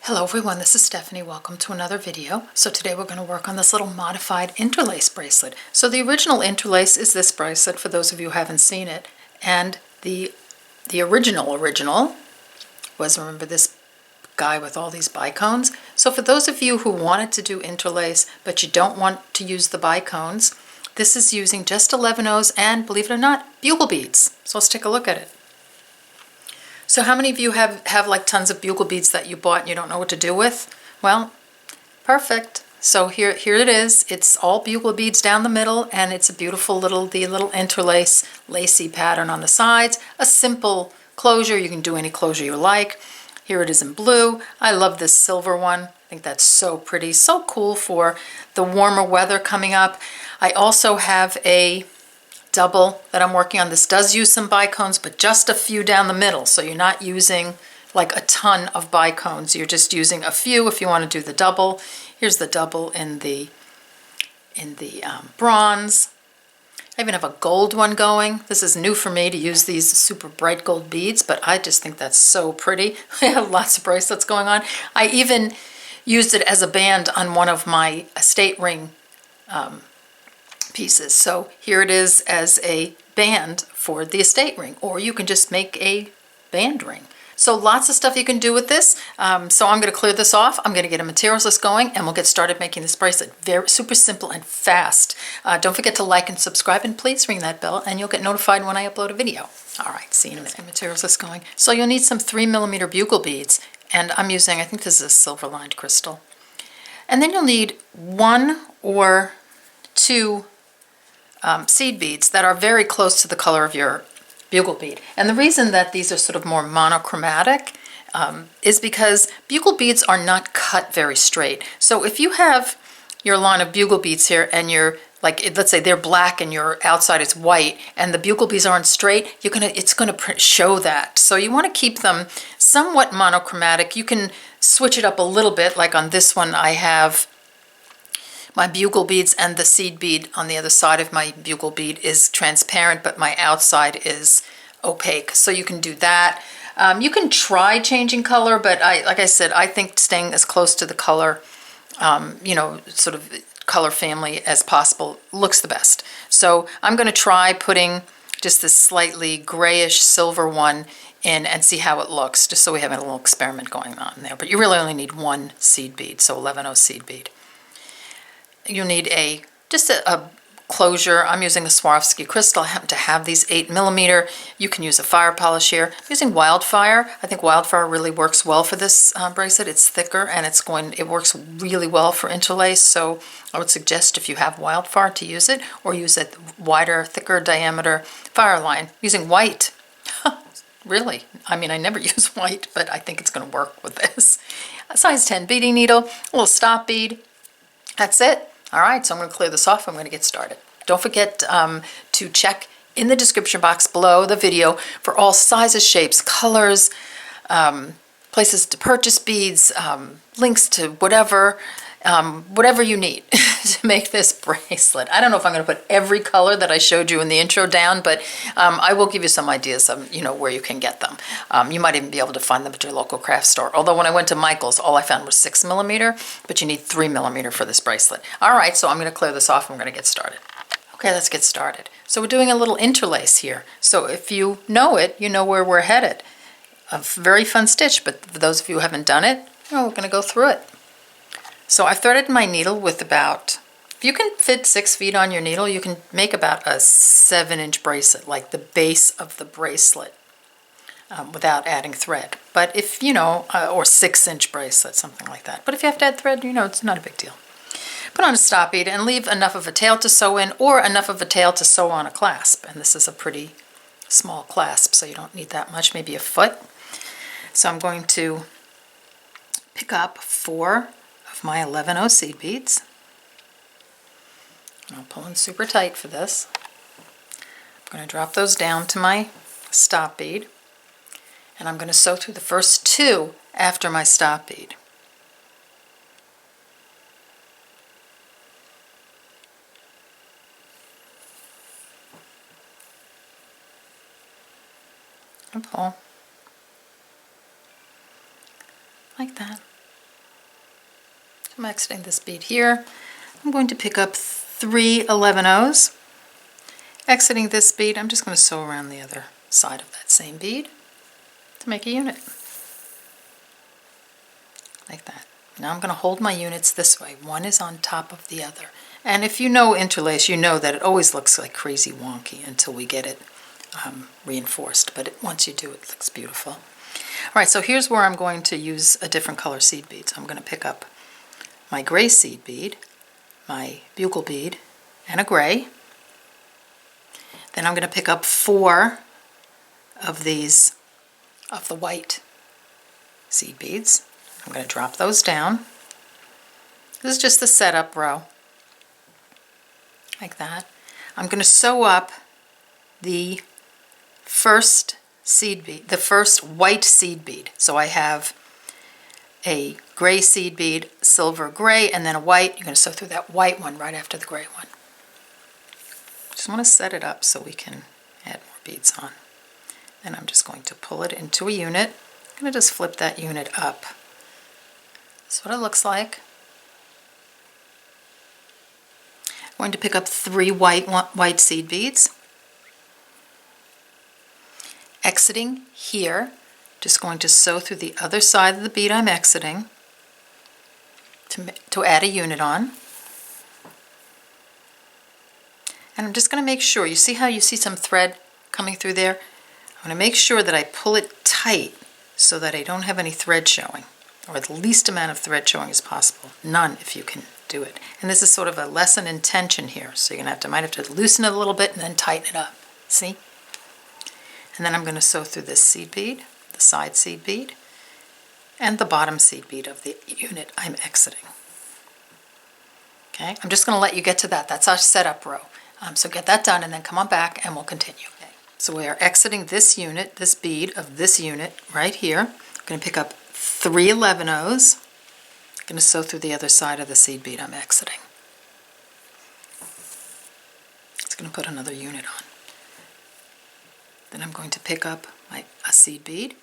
Hello everyone, this is Stephanie. Welcome to another video. So today we're going to work on this little modified interlace bracelet. So the original interlace is this bracelet for those of you who haven't seen it. And the original was, remember this guy with all these bicones? So for those of you who wanted to do interlace but you don't want to use the bicones, this is using just 11/0s and, believe it or not, bugle beads. So let's take a look at it. So how many of you have like tons of bugle beads that you bought and you don't know what to do with? Well, perfect. So here it is. It's all bugle beads down the middle, and it's a beautiful little interlace lacy pattern on the sides. A simple closure. You can do any closure you like. Here it is in blue. I love this silver one. I think that's so pretty, so cool for the warmer weather coming up. I also have a double that I'm working on. This does use some bicones, but just a few down the middle. So you're not using like a ton of bicones. You're just using a few if you want to do the double. Here's the double in the bronze. I even have a gold one going. This is new for me to use these super bright gold beads, but I just think that's so pretty. I have lots of bracelets going on. I even used it as a band on one of my estate ring pieces. So here it is as a band for the estate ring, or you can just make a band ring. So lots of stuff you can do with this. So I'm going to clear this off. I'm going to get a materials list going and we'll get started making this bracelet. Very super simple and fast. Don't forget to like and subscribe, and please ring that bell and you'll get notified when I upload a video. All right, see you in a minute. Materials list going. So you'll need some 3mm bugle beads, and I'm using, I think this is a silver lined crystal. And then you'll need 1 or 2 seed beads that are very close to the color of your bugle bead. And the reason that these are sort of more monochromatic is because bugle beads are not cut very straight. So if you have your line of bugle beads here and you're like, let's say they're black and your outside is white and the bugle beads aren't straight, it's gonna show that. So you want to keep them somewhat monochromatic. You can switch it up a little bit. Like on this one I have my bugle beads, and the seed bead on the other side of my bugle bead is transparent, but my outside is opaque. So you can do that. You can try changing color, but like I said, I think staying as close to the color, sort of color family as possible looks the best. So I'm going to try putting just this slightly grayish silver one in and see how it looks, just so we have a little experiment going on there. But you really only need 1 seed bead, so 11/0 seed bead. You need just a closure. I'm using a Swarovski crystal. I happen to have these 8mm. You can use a fire polish here. I'm using Wildfire. I think Wildfire really works well for this bracelet. It's thicker and it works really well for interlace. So I would suggest, if you have Wildfire, to use it, or use a wider, thicker diameter Fireline. Using white. Really? I mean, I never use white, but I think it's going to work with this. A size 10 beading needle, a little stop bead. That's it. All right, so I'm going to clear this off. I'm going to get started. Don't forget to check in the description box below the video for all sizes, shapes, colors, places to purchase beads, links to whatever you need to make this bracelet. I don't know if I'm going to put every color that I showed you in the intro down, but I will give you some ideas of where you can get them. You might even be able to find them at your local craft store. Although when I went to Michael's, all I found was 6mm, but you need 3mm for this bracelet. All right, so I'm going to clear this off and we're going to get started. Okay, let's get started. So we're doing a little interlace here. So if you know it, you know where we're headed. A very fun stitch, but for those of you who haven't done it, we're going to go through it. So I've threaded my needle with about, if you can fit 6 feet on your needle, you can make about a 7-inch bracelet, like the base of the bracelet, without adding thread. But if, or 6-inch bracelet, something like that. But if you have to add thread, it's not a big deal. Put on a stop bead and leave enough of a tail to sew in, or enough of a tail to sew on a clasp. And this is a pretty small clasp, so you don't need that much, maybe a foot. So I'm going to pick up 4 of my 11/0 seed beads. I'm pulling super tight for this. I'm going to drop those down to my stop bead, and I'm going to sew through the first 2 after my stop bead. And pull like that. I'm exiting this bead here. I'm going to pick up 3 11-ohs. Exiting this bead, I'm just going to sew around the other side of that same bead to make a unit. Like that. Now I'm going to hold my units this way. One is on top of the other. And if you know interlace, you know that it always looks like crazy wonky until we get it reinforced. But once you do, it looks beautiful. All right, so here's where I'm going to use a different color seed bead. So I'm going to pick up my gray seed bead, my bugle bead, and a gray. Then I'm going to pick up 4 of these, of the white seed beads. I'm going to drop those down. This is just the setup row, like that. I'm going to sew up the first seed bead, the first white seed bead. So I have a gray seed bead, silver gray, and then a white. You're going to sew through that white one right after the gray one. Just want to set it up so we can add more beads on. Then I'm just going to pull it into a unit. I'm going to just flip that unit up. That's what it looks like. I'm going to pick up 3 white seed beads. Exiting here, just going to sew through the other side of the bead I'm exiting to add a unit on. And I'm just going to make sure, you see how you see some thread coming through there? I'm going to make sure that I pull it tight so that I don't have any thread showing, or the least amount of thread showing as possible. None if you can do it. And this is sort of a lesson in tension here, so you're going to might have to loosen it a little bit and then tighten it up. See? And then I'm going to sew through this seed bead, the side seed bead, and the bottom seed bead of the unit I'm exiting. Okay, I'm just going to let you get to that. That's our setup row. So get that done and then come on back and we'll continue. Okay. So we are exiting this unit, this bead of this unit right here. I'm going to pick up 3 11-ohs. I'm going to sew through the other side of the seed bead I'm exiting. It's going to put another unit on. Then I'm going to pick up a seed bead,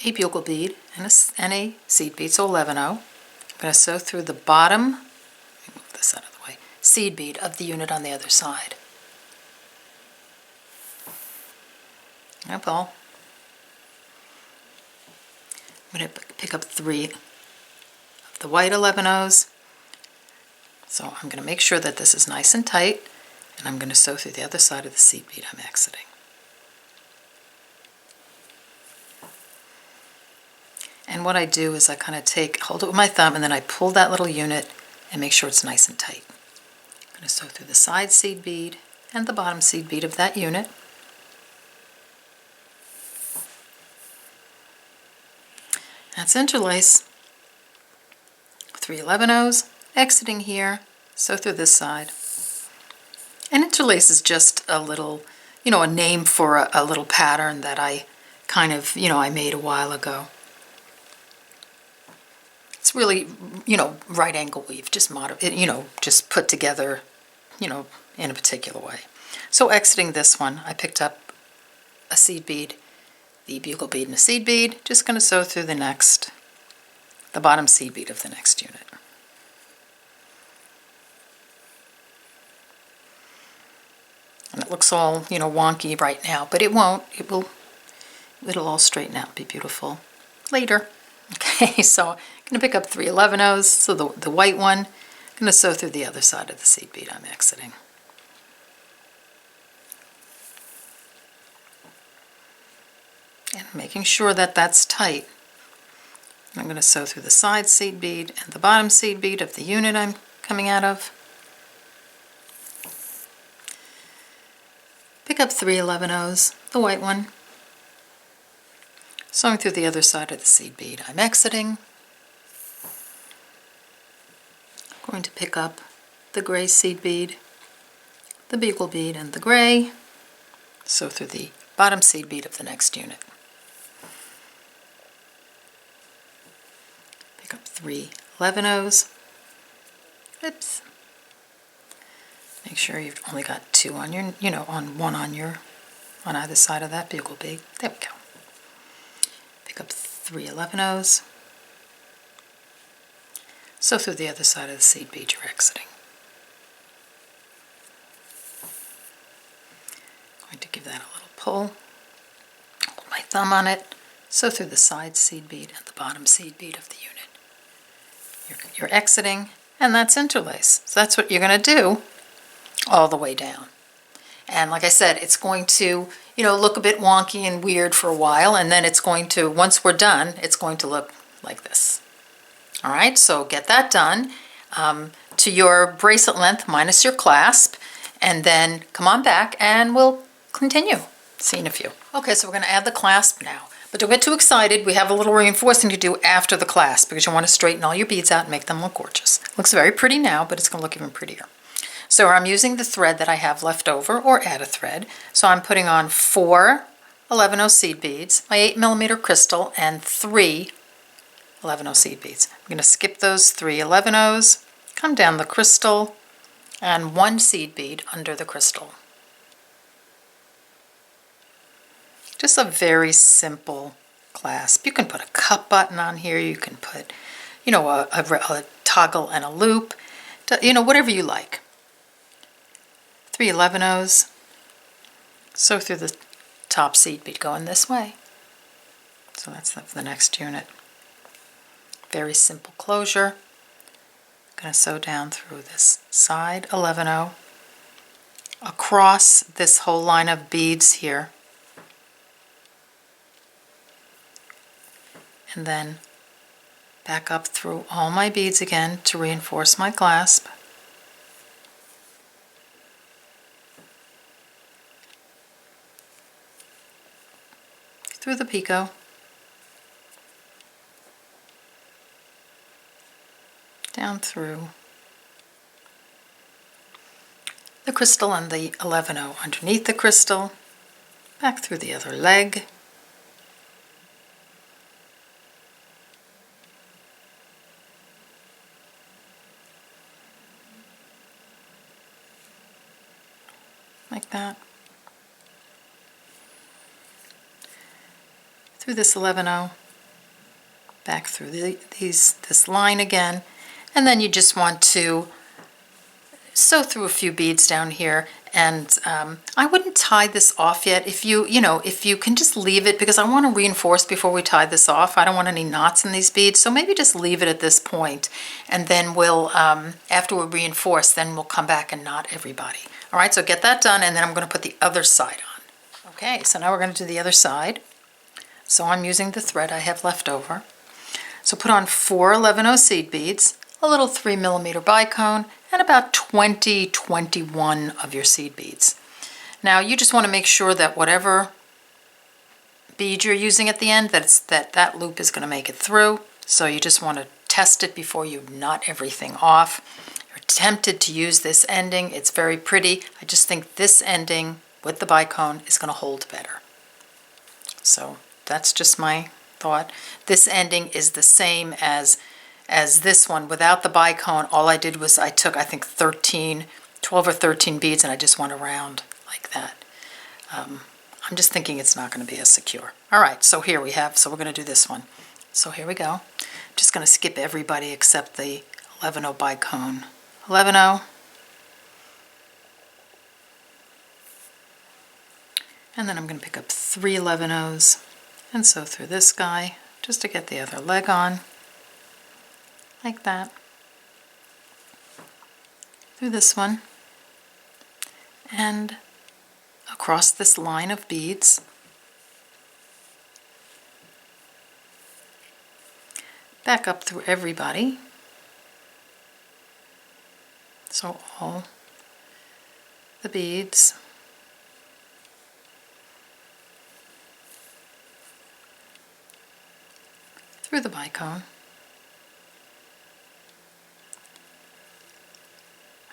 a bugle bead, and a seed bead, so 11-oh. I'm going to sew through the bottom, let me move this out of the way, seed bead of the unit on the other side. I pull. I'm going to pick up 3 of the white 11-ohs. So I'm going to make sure that this is nice and tight, and I'm going to sew through the other side of the seed bead I'm exiting. And what I do is I kind of hold it with my thumb, and then I pull that little unit and make sure it's nice and tight. I'm going to sew through the side seed bead and the bottom seed bead of that unit. That's interlace. 3 11-ohs, exiting here, sew through this side. And interlace is just a little, a name for a little pattern that I kind of, I made a while ago. It's really, right angle weave, just just put together, in a particular way. So exiting this one, I picked up a seed bead, the bugle bead and a seed bead, just going to sew through the bottom seed bead of the next unit. And it looks all, wonky right now, but it won't. It'll all straighten out, be beautiful later. Okay, so I'm going to pick up 3 11-ohs, so the white one, I'm going to sew through the other side of the seed bead I'm exiting. And making sure that that's tight. I'm going to sew through the side seed bead and the bottom seed bead of the unit I'm coming out of. Pick up 3 11-ohs, the white one. Sewing through the other side of the seed bead I'm exiting. I'm going to pick up the gray seed bead, the bugle bead, and the gray. Sew through the bottom seed bead of the next unit. Pick up 3 11-ohs. Oops. Make sure you've only got 2 on your, on either side of that bugle bead. There we go. Pick up 3 11-ohs. So through the other side of the seed bead you're exiting. I'm going to give that a little pull. Hold my thumb on it. So through the side seed bead and the bottom seed bead of the unit. You're exiting, and that's interlace. So that's what you're going to do all the way down. And like I said, it's going to, look a bit wonky and weird for a while, and then it's going to, once we're done, it's going to look like this. All right, so get that done to your bracelet length minus your clasp, and then come on back and we'll continue. See you in a few. Okay, so we're going to add the clasp now. But don't get too excited. We have a little reinforcing to do after the clasp because you want to straighten all your beads out and make them look gorgeous. Looks very pretty now, but it's going to look even prettier. So I'm using the thread that I have left over, or add a thread. So I'm putting on 4 11-0 seed beads, my 8mm crystal, and 3 11-0 seed beads. I'm going to skip those 3 11-0s, come down the crystal, and 1 seed bead under the crystal. Just a very simple clasp. You can put a cup button on here. You can put, a toggle and a loop, whatever you like. 3 11-0s. So through the top seed bead going this way. So that's the next unit. Very simple closure. Going to sew down through this side 11-0 across this whole line of beads here. And then back up through all my beads again to reinforce my clasp. Through the picot. Down through the crystal and the 11-0 underneath the crystal, back through the other leg, like that, through this 11-0, back through this line again. And then you just want to sew through a few beads down here. And I wouldn't tie this off yet. If you can just leave it, because I want to reinforce before we tie this off. I don't want any knots in these beads. So maybe just leave it at this point. And then we'll, after we reinforce, then we'll come back and knot everybody. All right, so get that done, and then I'm going to put the other side on. Okay, so now we're going to do the other side. So I'm using the thread I have left over. So put on 4 11-0 seed beads, a little 3mm bicone, and about 21 of your seed beads. Now you just want to make sure that whatever bead you're using at the end, that loop is going to make it through. So you just want to test it before you knot everything off. You're tempted to use this ending. It's very pretty. I just think this ending with the bicone is going to hold better. So that's just my thought. This ending is the same as this one without the bicone. All I did was I took, I think, 12 or 13 beads, and I just went around like that. I'm just thinking it's not going to be as secure. All right, so here we have, so we're going to do this one. So here we go. Just going to skip everybody except the 11-0 bicone. 11-0. And then I'm going to pick up 3 11-0s and sew through this guy just to get the other leg on. Like that, through this one, and across this line of beads, back up through everybody, so all the beads, through the bicone,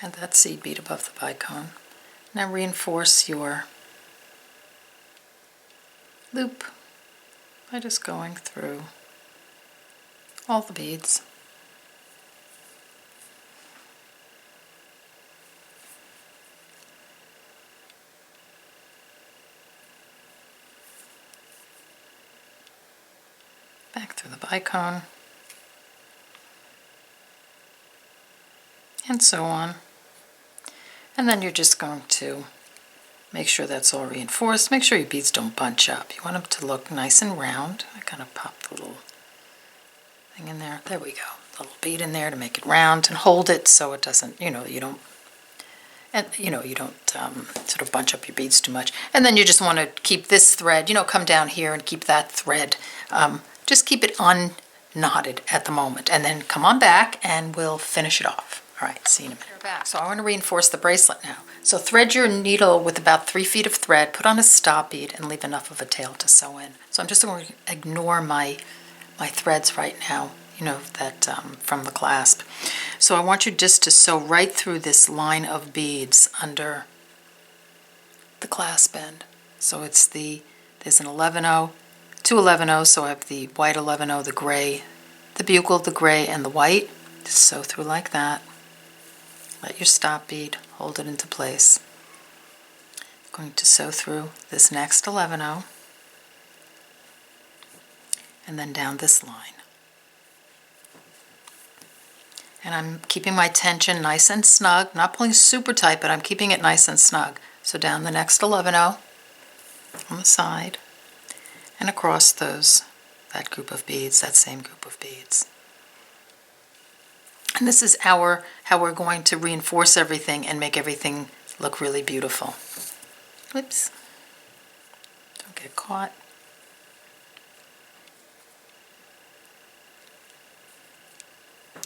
and that seed bead above the bicone. Now reinforce your loop by just going through all the beads. Back through the bicone. and so on. And then you're just going to make sure that's all reinforced. Make sure your beads don't bunch up. You want them to look nice and round. I kind of popped the little thing in there. There we go. A little bead in there to make it round and hold it so it doesn't, you don't sort of bunch up your beads too much. And then you just want to keep this thread, come down here and keep that thread. Just keep it unknotted at the moment. And then come on back and we'll finish it off. All right, see you in a minute. We're back. So I want to reinforce the bracelet now. So thread your needle with about 3 feet of thread, put on a stop bead, and leave enough of a tail to sew in. So I'm just going to ignore my threads right now, that from the clasp. So I want you just to sew right through this line of beads under the clasp end. So there's an 11-0, 2 11-0, so I have the white 11-0, the gray, the bugle, the gray, and the white. Just sew through like that. Let your stop bead hold it into place. I'm going to sew through this next 11-0 and then down this line. And I'm keeping my tension nice and snug, not pulling super tight, but I'm keeping it nice and snug. So down the next 11-0 on the side and across that group of beads, that same group of beads. And this is how we're going to reinforce everything and make everything look really beautiful. Whoops. Don't get caught.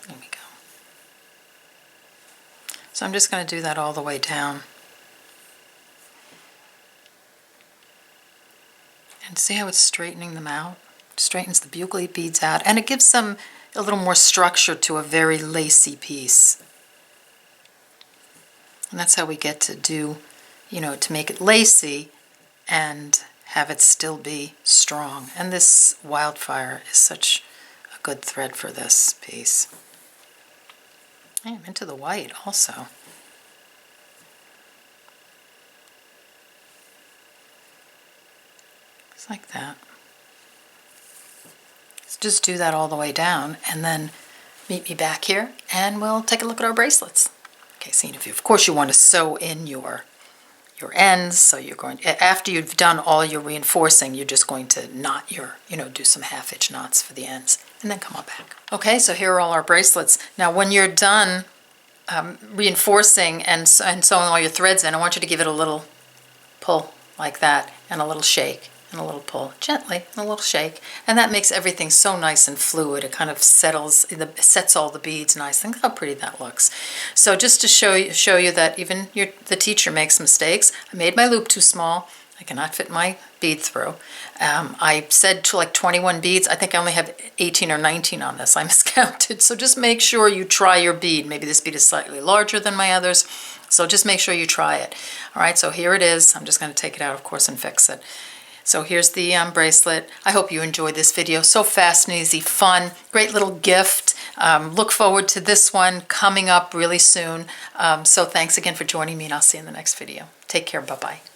There we go. So I'm just going to do that all the way down. And see how it's straightening them out? It straightens the bugle beads out, and it gives them a little more structure to a very lacy piece. And that's how we get to do, to make it lacy and have it still be strong. And this Wildfire is such a good thread for this piece. I am into the white also. Just like that. Just do that all the way down and then meet me back here and we'll take a look at our bracelets. Okay, so of course you want to sew in your ends, so you're going, after you've done all your reinforcing, you're just going to knot do some half-inch knots for the ends and then come on back. Okay, so here are all our bracelets. Now when you're done reinforcing and sewing all your threads in, I want you to give it a little pull like that and a little shake. And a little pull, gently, and a little shake. And that makes everything so nice and fluid. It kind of sets all the beads nice. Think how pretty that looks. So just to show you that even the teacher makes mistakes. I made my loop too small. I cannot fit my bead through. I said to like 21 beads. I think I only have 18 or 19 on this. I miscounted. So just make sure you try your bead. Maybe this bead is slightly larger than my others. So just make sure you try it. All right, so here it is. I'm just going to take it out, of course, and fix it. So here's the bracelet. I hope you enjoyed this video. So fast and easy, fun, great little gift. Look forward to this one coming up really soon. So thanks again for joining me, and I'll see you in the next video. Take care. Bye-bye.